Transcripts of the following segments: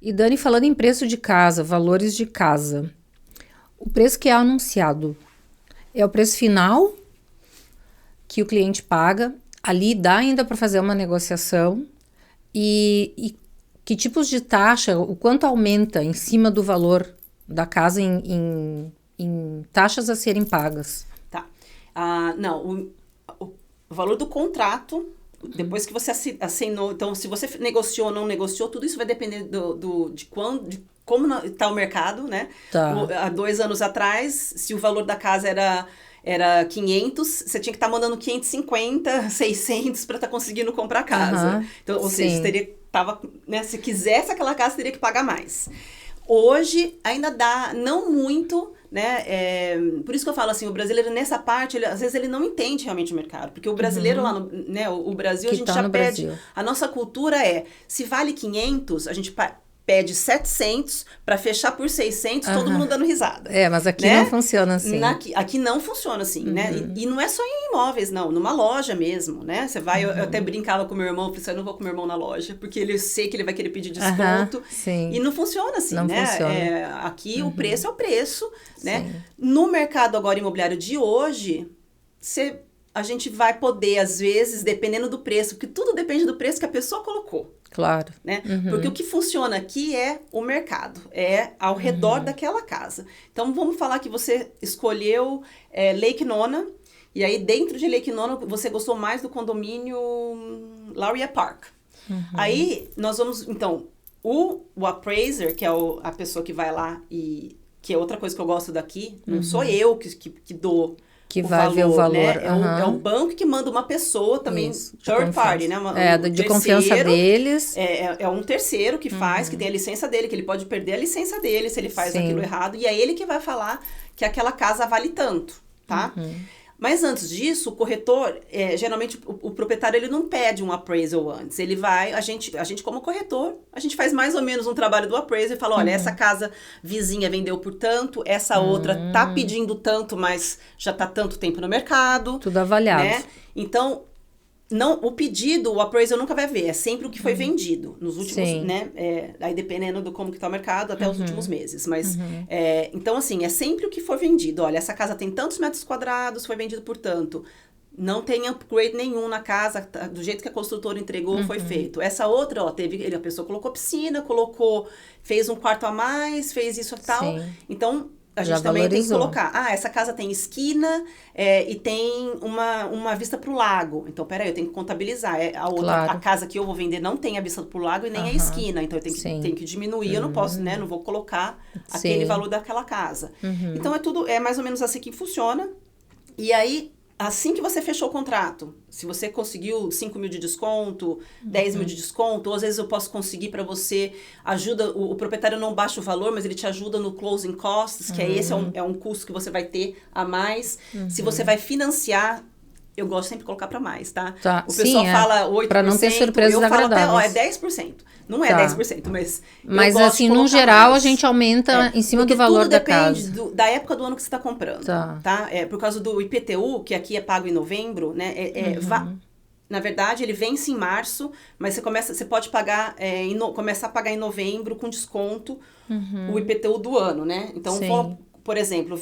E Dani, falando em preço de casa, valores de casa, o preço que é anunciado é o preço final que o cliente paga, ali dá ainda para fazer uma negociação e que tipos de taxa, o quanto aumenta em cima do valor da casa em taxas a serem pagas? Tá. Não, o valor do contrato, depois que você assinou, então se você negociou ou não negociou, tudo isso vai depender de como está o mercado, né? Tá. Há 2 anos atrás, se o valor da casa era 500, você tinha que estar mandando 550, 600 para estar conseguindo comprar a casa. Então, ou seja, né, se quisesse aquela casa, teria que pagar mais. Hoje, ainda dá, não muito, né? Por isso que eu falo assim, o brasileiro nessa parte, às vezes ele não entende realmente o mercado. Porque o brasileiro lá no, né, o Brasil, Que a gente tá já no pede... Brasil. A nossa cultura se vale 500, a gente pede 700 para fechar por 600, todo mundo dando risada. Mas aqui né? não funciona assim. Aqui não funciona assim, né? E não é só em imóveis, não. Numa loja mesmo, né? Você vai... Eu até brincava com meu irmão, eu falei, eu não vou com meu irmão na loja, porque eu sei que ele vai querer pedir desconto. Sim. E não funciona assim, não né? Funciona. Aqui o preço é o preço, né? Sim. No mercado agora imobiliário de hoje, a gente vai poder, às vezes, dependendo do preço, porque tudo depende do preço que a pessoa colocou. Claro. Né? Porque o que funciona aqui é o mercado, ao redor daquela casa. Então, vamos falar que você escolheu Lake Nona, e aí dentro de Lake Nona você gostou mais do condomínio Lauria Park. Aí, nós vamos, então, o appraiser, que é a pessoa que vai lá e... que é outra coisa que eu gosto daqui, não sou eu que dou... Que vai ver o valor. Né? É o banco que manda uma pessoa também, third party, né? De confiança deles. É um terceiro que faz, que tem a licença dele, que ele pode perder a licença dele se ele faz aquilo errado. E é ele que vai falar que aquela casa vale tanto, tá? Mas antes disso, o corretor, geralmente o proprietário ele não pede um appraisal antes. Ele vai, a gente como corretor, a gente faz mais ou menos um trabalho do appraisal e fala, olha, essa casa vizinha vendeu por tanto, essa outra tá pedindo tanto, mas já tá tanto tempo no mercado. Tudo avaliado. Né? Então, o pedido, o appraisal nunca vai ver, é sempre o que foi vendido nos últimos, né? Aí dependendo do como que tá o mercado, até os últimos meses. Mas, então assim, é sempre o que for vendido. Olha, essa casa tem tantos metros quadrados, foi vendido por tanto. Não tem upgrade nenhum na casa, do jeito que a construtora entregou, foi feito. Essa outra, a pessoa colocou piscina, fez um quarto a mais, fez isso e tal. Então... A gente também tem que colocar, essa casa tem esquina e tem uma vista para o lago. Então, peraí, eu tenho que contabilizar. A casa que eu vou vender não tem a vista para o lago e nem a esquina. Então, eu tenho que diminuir, eu não posso, né? Não vou colocar aquele valor daquela casa. Então, é mais ou menos assim que funciona. E aí, assim que você fechou o contrato, se você conseguiu 5 mil de desconto, 10 mil de desconto, ou às vezes eu posso conseguir para você, ajuda, o proprietário não baixa o valor, mas ele te ajuda no closing costs, que esse é um custo que você vai ter a mais. Se você vai financiar, eu gosto sempre de colocar para mais, tá? O pessoal fala 8%, para não ter surpresas agradáveis. Eu falo até, é 10%. Não é 10%, mas assim, no geral, mais. A gente aumenta em cima do valor da casa. Tudo depende da época do ano que você está comprando, tá? Por causa do IPTU, que aqui é pago em novembro, né? Na verdade, ele vence em março, mas você pode pagar, começar a pagar em novembro com desconto o IPTU do ano, né? Então, por exemplo,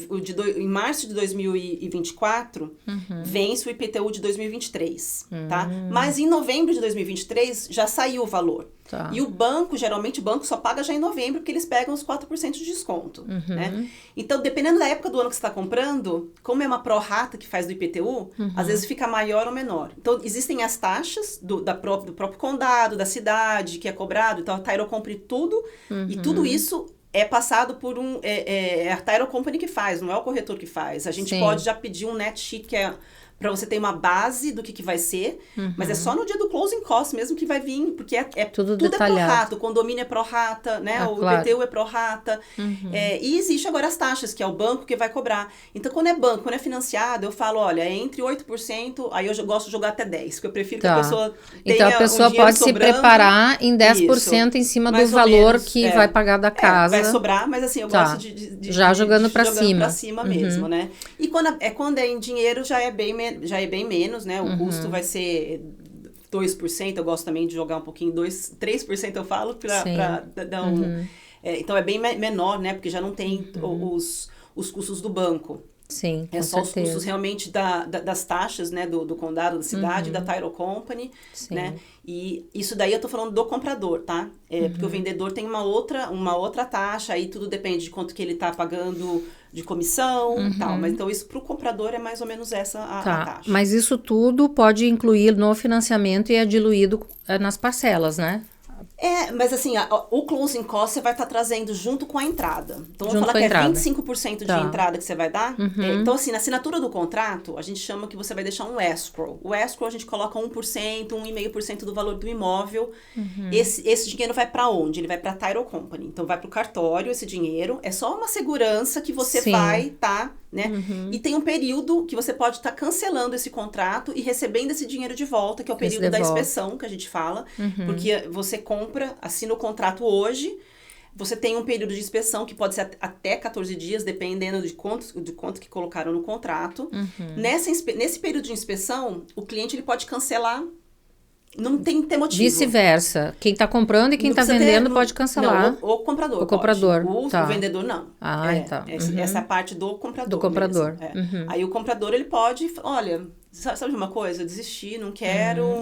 em março de 2024, vence o IPTU de 2023, tá? Mas em novembro de 2023, já saiu o valor. E o banco, geralmente o banco só paga já em novembro, porque eles pegam os 4% de desconto, né? Então, dependendo da época do ano que você está comprando, como é uma pró-rata que faz do IPTU, às vezes fica maior ou menor. Então, existem as taxas do próprio condado, da cidade, que é cobrado. Então, a Title Company tudo, e tudo isso é passado por a Title Company que faz, não é o corretor que faz. A gente pode já pedir um net sheet, que é para você ter uma base do que vai ser, mas é só no dia do closing cost mesmo que vai vir, porque tudo é detalhado. O condomínio é pró-rata, né? O IPTU é pró-rata. E existe agora as taxas, que é o banco que vai cobrar. Então, quando é financiado, eu falo, olha, é entre 8%, aí eu gosto de jogar até 10%, porque eu prefiro que a pessoa tenha então, a pessoa pode se preparar em 10% em cima do valor que vai pagar da casa. Vai sobrar, mas assim, eu gosto de já jogando para cima. Pra cima mesmo, né? E quando é em dinheiro, já é bem menos, né? O custo vai ser 2%, eu gosto também de jogar um pouquinho, 3% eu falo, para dar um... então, é bem menor, né? Porque já não tem os custos do banco. Sim, é só os custos realmente das taxas, né, do condado, da cidade, da title company, né, e isso daí eu tô falando do comprador, tá? Porque o vendedor tem uma outra taxa, aí tudo depende de quanto que ele tá pagando de comissão e tal, mas então isso pro comprador é mais ou menos essa a taxa. Mas isso tudo pode incluir no financiamento e é diluído nas parcelas, né? Mas assim, o closing cost você vai estar trazendo junto com a entrada. Então, vamos falar que é 25% de entrada que você vai dar. Então, assim, na assinatura do contrato, a gente chama que você vai deixar um escrow. O escrow, a gente coloca 1%, 1,5% do valor do imóvel. Esse dinheiro vai para onde? Ele vai para a title company. Então, vai para o cartório esse dinheiro. É só uma segurança que você vai estar... né? E tem um período que você pode estar cancelando esse contrato e recebendo esse dinheiro de volta, que é o período da inspeção, que a gente fala. Porque você assina o contrato hoje, você tem um período de inspeção que pode ser até 14 dias, dependendo de quanto que colocaram no contrato. Nesse período de inspeção, o cliente ele pode cancelar. Não tem que ter motivo. Vice-versa. Quem está comprando e quem está vendendo pode cancelar. Não, o comprador. O comprador. O vendedor não. Tá. Essa é a parte do comprador. Do comprador. Aí o comprador ele pode, olha, sabe de uma coisa? Eu desisti, não quero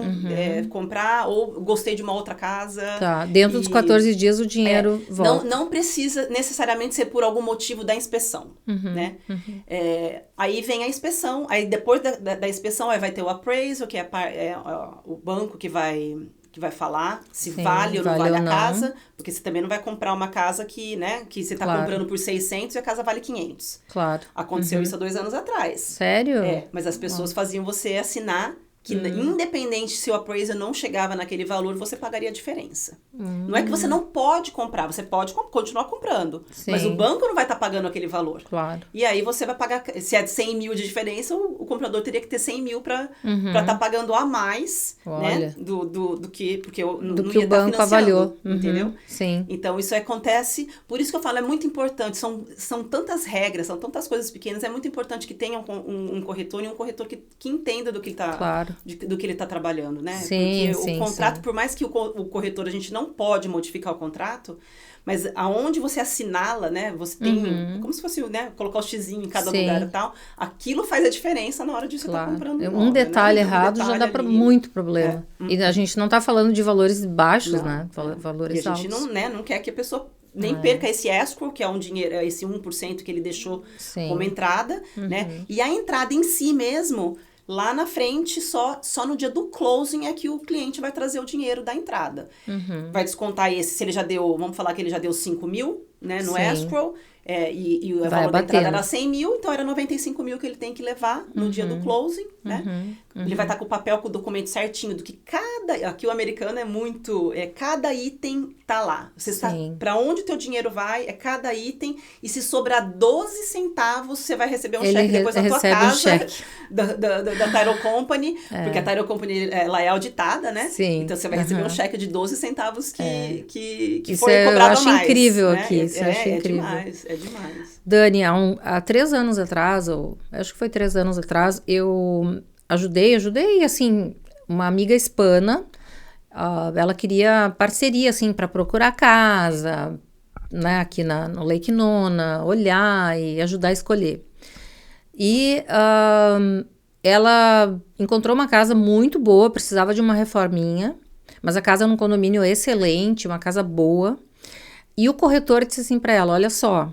comprar, ou gostei de uma outra casa. Tá. Dentro dos 14 dias o dinheiro volta. Não precisa necessariamente ser por algum motivo da inspeção, né? Aí vem a inspeção, aí depois da inspeção aí vai ter o appraisal, que é o banco que vai falar se vale ou não vale a casa, porque você também não vai comprar uma casa que você está comprando por 600 e a casa vale 500. Claro. Aconteceu isso há 2 anos atrás. Sério? Mas as pessoas faziam você assinar que independente se o appraisal não chegava naquele valor, você pagaria a diferença. Não é que você não pode comprar, você pode continuar comprando. Sim. Mas o banco não vai estar pagando aquele valor. Claro. E aí você vai pagar, se é de 100 mil de diferença, o comprador teria que ter 100 mil para estar pagando a mais, né? Do que o banco avaliou. Entendeu? Sim. Então isso acontece, por isso que eu falo, é muito importante, são tantas regras, são tantas coisas pequenas, é muito importante que tenha um corretor e um corretor que entenda do que ele está... Claro. Do que ele está trabalhando, né? Sim, porque o contrato, por mais que o corretor, a gente não pode modificar o contrato, mas aonde você assinala, né? Você tem, como se fosse, né? Colocar o xizinho em cada lugar e tal. Aquilo faz a diferença na hora de você estar comprando. Um detalhe errado já dá para muito problema. E a gente não está falando de valores baixos, né? Valores altos. E a gente não quer que a pessoa... nem perca esse escrow, que é um dinheiro, esse 1% que ele deixou como entrada, né? E a entrada em si mesmo... Lá na frente, só no dia do closing é que o cliente vai trazer o dinheiro da entrada. Vai descontar se ele já deu, vamos falar que ele já deu 5 mil, né, no escrow, e o valor da entrada era 100 mil, então era 95 mil que ele tem que levar no dia do closing, né? Ele vai estar com o papel, com o documento certinho do que aqui o americano é muito, cada item tá lá. Você sabe para onde o teu dinheiro vai, cada item, e se sobrar 12 centavos, você vai receber um cheque depois da tua casa, da title company, porque a title company, ela é auditada, né? Sim. Então, você vai receber um cheque de 12 centavos que isso foi cobrado a mais. Eu acho incrível, né? aqui, isso eu acho incrível. É demais. Dani, há 3 anos atrás, acho que foi 3 anos atrás, eu ajudei, assim, uma amiga hispana, ela queria parceria, assim, para procurar casa, né, aqui no Lake Nona, olhar e ajudar a escolher. E ela encontrou uma casa muito boa, precisava de uma reforminha, mas a casa num condomínio excelente, uma casa boa. E o corretor disse assim para ela, olha só,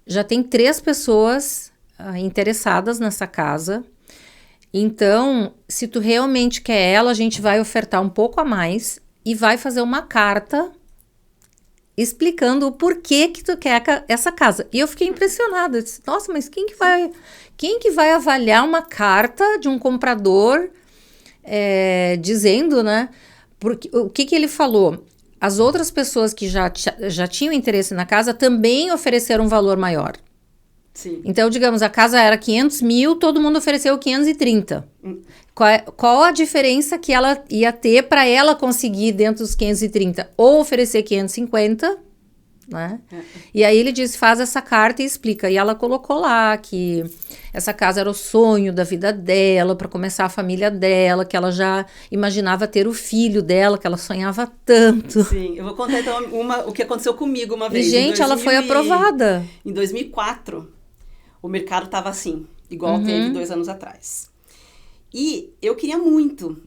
já tem 3 pessoas interessadas nessa casa, então, se tu realmente quer ela, a gente vai ofertar um pouco a mais e vai fazer uma carta explicando o porquê que tu quer essa casa. E eu fiquei impressionada, eu disse, nossa, mas quem que vai avaliar uma carta de um comprador dizendo, né, porque, o que ele falou? As outras pessoas que já tinham interesse na casa também ofereceram um valor maior. Sim. Então, digamos, a casa era 500 mil, todo mundo ofereceu 530. Qual a diferença que ela ia ter para ela conseguir dentro dos 530? Ou oferecer 550, né? E aí ele diz, faz essa carta e explica. E ela colocou lá que essa casa era o sonho da vida dela, para começar a família dela, que ela já imaginava ter o filho dela, que ela sonhava tanto. Sim, eu vou contar então o que aconteceu comigo uma vez. E, gente, ela foi aprovada. Em 2004, o mercado estava assim, igual teve 2 anos atrás. E eu queria muito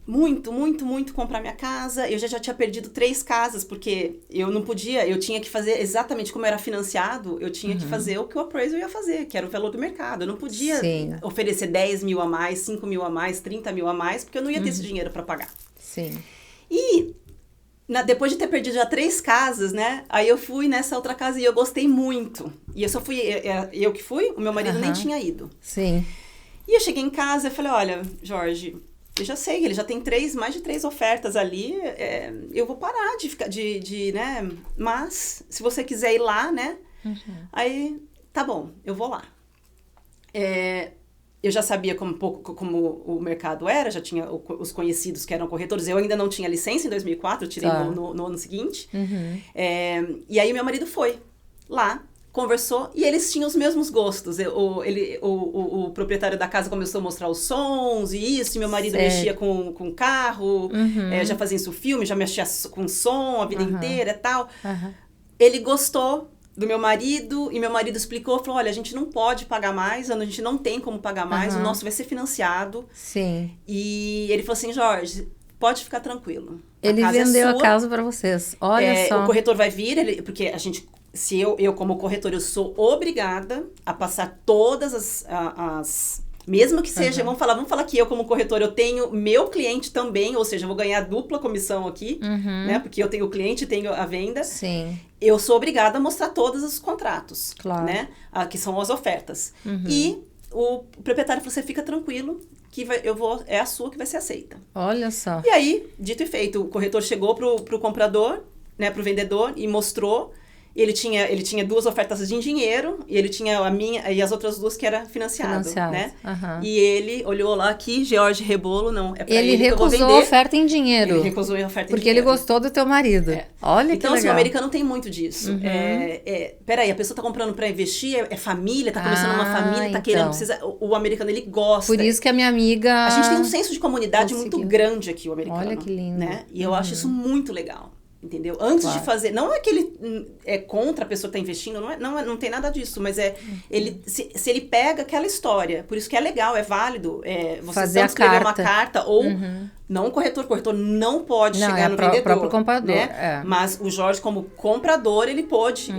comprar minha casa. Eu já tinha perdido 3 casas, porque eu não podia, eu tinha que fazer exatamente como era financiado, eu tinha que fazer o que o appraisal ia fazer, que era o valor do mercado. Eu não podia oferecer 10 mil a mais, 5 mil a mais, 30 mil a mais, porque eu não ia ter esse dinheiro para pagar. Sim. E depois de ter perdido já 3 casas, né? Aí eu fui nessa outra casa e eu gostei muito. E eu só fui, eu que fui, o meu marido nem tinha ido. Sim. E eu cheguei em casa e falei, olha, Jorge, eu já sei, ele já tem mais de 3 ofertas ali, eu vou parar de ficar, né, mas se você quiser ir lá, né, aí, tá bom, eu vou lá. Eu já sabia como o mercado era, já tinha os conhecidos que eram corretores, eu ainda não tinha licença em 2004, eu tirei no ano seguinte, e aí meu marido foi lá, conversou, e eles tinham os mesmos gostos. O proprietário da casa começou a mostrar os sons e isso, e meu marido mexia com carro, já fazia isso filme, já mexia com som a vida inteira e tal. Ele gostou do meu marido, e meu marido explicou, falou, olha, a gente não pode pagar mais, a gente não tem como pagar mais, o nosso vai ser financiado. Sim. E ele falou assim, Jorge, pode ficar tranquilo. Ele vendeu a casa para vocês, olha só. O corretor vai vir, porque a gente... Se eu como corretor, eu sou obrigada a passar todas as mesmo que seja, vamos falar que eu como corretor, eu tenho meu cliente também, ou seja, eu vou ganhar dupla comissão aqui, né? Porque eu tenho o cliente e tenho a venda. Sim. Eu sou obrigada a mostrar todos os contratos, né? Que são as ofertas. E o proprietário falou, você fica tranquilo, que é a sua que vai ser aceita. Olha só. E aí, dito e feito, o corretor chegou pro comprador, né, pro vendedor, e mostrou. Ele tinha 2 ofertas em dinheiro, e ele tinha a minha e as outras 2 que era financiado, né? E ele olhou lá aqui, Jorge Rebolo, não, é pra ele que eu vou vender. Ele recusou a oferta em dinheiro. Ele recusou a oferta em dinheiro. Porque ele gostou do teu marido. Olha então, que legal. Então, o americano tem muito disso. Peraí, a pessoa tá comprando pra investir, é família, tá começando uma família, tá querendo, precisa... O americano, ele gosta. Por isso que a minha amiga... A gente tem um senso de comunidade muito grande aqui, o americano. Olha que lindo. Né? E eu acho isso muito legal. Entendeu? Antes de fazer... Não é que ele é contra a pessoa que está investindo, não tem nada disso, mas se ele pega aquela história, por isso que é legal, é válido, você fazer escrever uma carta, ou não o corretor não pode chegar no vendedor. Próprio comprador, né? Mas o Jorge, como comprador, ele pôde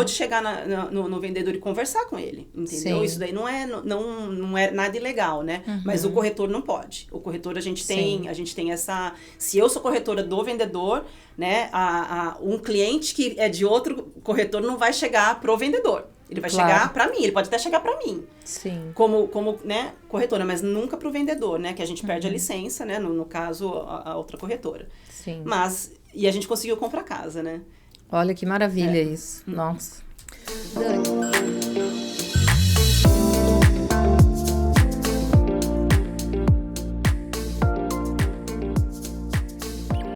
chegar no vendedor e conversar com ele, entendeu? Sim. Isso daí não é nada ilegal, né? Mas o corretor não pode. O corretor, a gente tem essa... Se eu sou corretora do vendedor, né, um cliente que é de outro corretor não vai chegar pro vendedor. Ele vai chegar para mim, ele pode até chegar para mim. Sim. Como né, corretora, mas nunca pro vendedor, né, que a gente perde a licença, né, no caso a outra corretora. Sim. E a gente conseguiu comprar casa, né? Olha que maravilha isso. Nossa. Dani.